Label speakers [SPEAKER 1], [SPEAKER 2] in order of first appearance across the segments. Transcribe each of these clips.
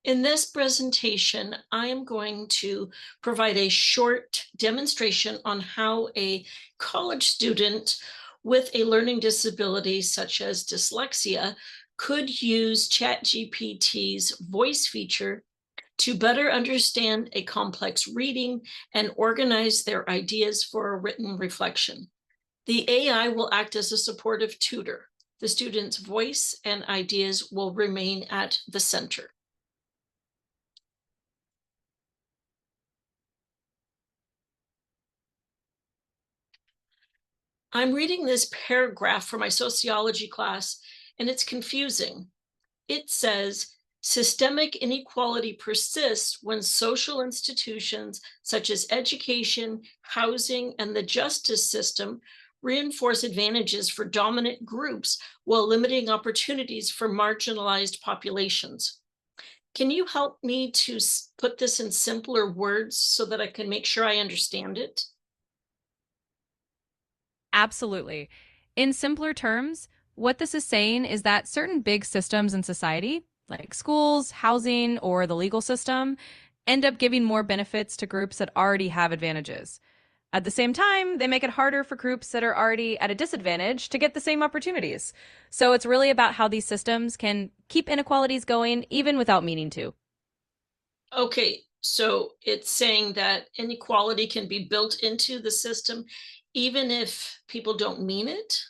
[SPEAKER 1] In this presentation, I am going to provide a short demonstration on how a college student with a learning disability such as dyslexia could use ChatGPT's voice feature to better understand a complex reading and organize their ideas for a written reflection. The AI will act as a supportive tutor. The student's voice and ideas will remain at the center. I'm reading this paragraph for my sociology class, and it's confusing. It says systemic inequality persists when social institutions such as education, housing, and the justice system reinforce advantages for dominant groups while limiting opportunities for marginalized populations. Can you help me to put this in simpler words so that I can make sure I understand it?
[SPEAKER 2] Absolutely. In simpler terms, what this is saying is that certain big systems in society, like schools, housing, or the legal system, end up giving more benefits to groups that already have advantages. At the same time, they make it harder for groups that are already at a disadvantage to get the same opportunities. So it's really about how these systems can keep inequalities going even without meaning to.
[SPEAKER 1] Okay, so it's saying that inequality can be built into the system even if people don't mean it?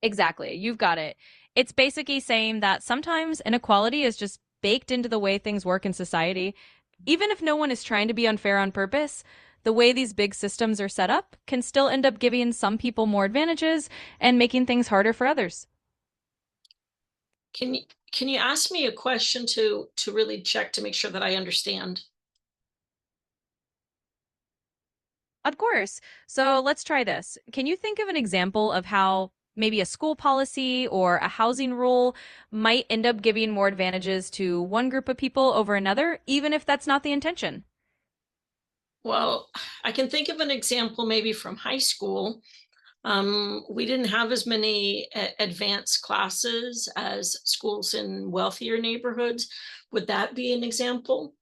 [SPEAKER 2] Exactly. You've got it. It's basically saying that sometimes inequality is just baked into the way things work in society. Even if no one is trying to be unfair on purpose, the way these big systems are set up can still end up giving some people more advantages and making things harder for others.
[SPEAKER 1] Can you can you ask me a question to really check to make sure that I understand?
[SPEAKER 2] Of course. So let's try this. Can you think of an example of how maybe a school policy or a housing rule might end up giving more advantages to one group of people over another, even if that's not the intention?
[SPEAKER 1] Well, I can think of an example maybe from high school. We didn't have as many advanced classes as schools in wealthier neighborhoods. Would that be an example?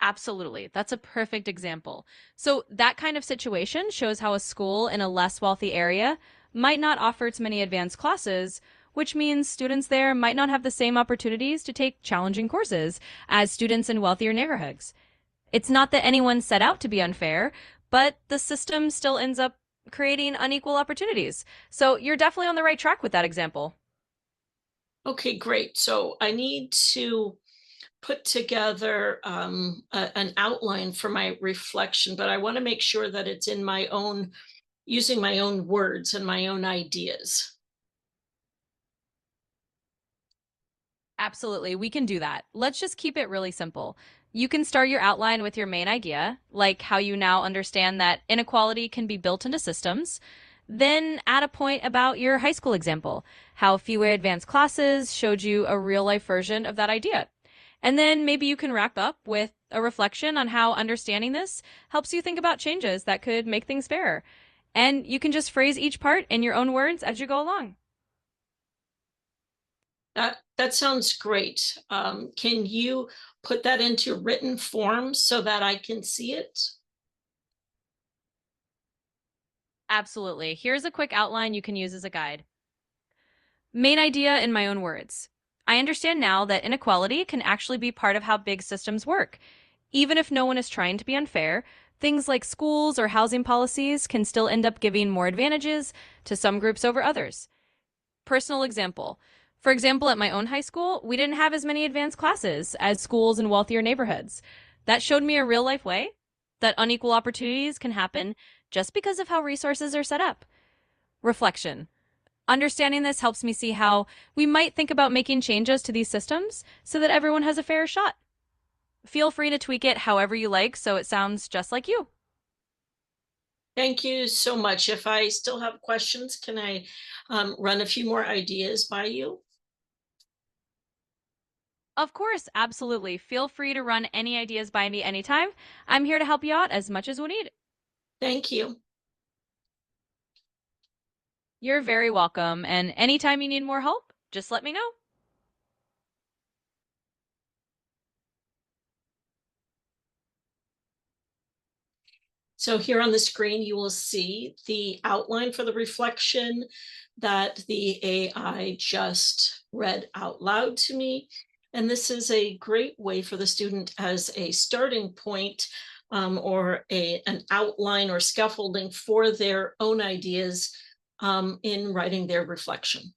[SPEAKER 2] Absolutely. That's a perfect example. So, that kind of situation shows how a school in a less wealthy area might not offer its many advanced classes, which means students there might not have the same opportunities to take challenging courses as students in wealthier neighborhoods. It's not that anyone set out to be unfair, but the system still ends up creating unequal opportunities. So, you're definitely on the right track with that example.
[SPEAKER 1] Okay, great. So I need to put together an outline for my reflection, but I want to make sure that it's in my own, using my own words and my own ideas.
[SPEAKER 2] Absolutely, we can do that. Let's just keep it really simple. You can start your outline with your main idea, like how you now understand that inequality can be built into systems. Then add a point about your high school example, how fewer advanced classes showed you a real life version of that idea. And then maybe you can wrap up with a reflection on how understanding this helps you think about changes that could make things fairer. And you can just phrase each part in your own words as you go along.
[SPEAKER 1] That sounds great. Can you put that into written form so that I can see it?
[SPEAKER 2] Absolutely. Here's a quick outline you can use as a guide. Main idea in my own words. I understand now that inequality can actually be part of how big systems work. Even if no one is trying to be unfair, things like schools or housing policies can still end up giving more advantages to some groups over others. Personal example. For example, at my own high school, we didn't have as many advanced classes as schools in wealthier neighborhoods. That showed me a real life way that unequal opportunities can happen just because of how resources are set up. Reflection. Understanding this helps me see how we might think about making changes to these systems so that everyone has a fair shot. Feel free to tweak it however you like so it sounds just like you.
[SPEAKER 1] Thank you so much. If I still have questions, can I run a few more ideas by you?
[SPEAKER 2] Of course, absolutely. Feel free to run any ideas by me anytime. I'm here to help you out as much as we need.
[SPEAKER 1] Thank you.
[SPEAKER 2] You're very welcome. And anytime you need more help, just let me know.
[SPEAKER 1] So here on the screen, you will see the outline for the reflection that the AI just read out loud to me. And this is a great way for the student as a starting point, or an outline or scaffolding for their own ideas in writing their reflection.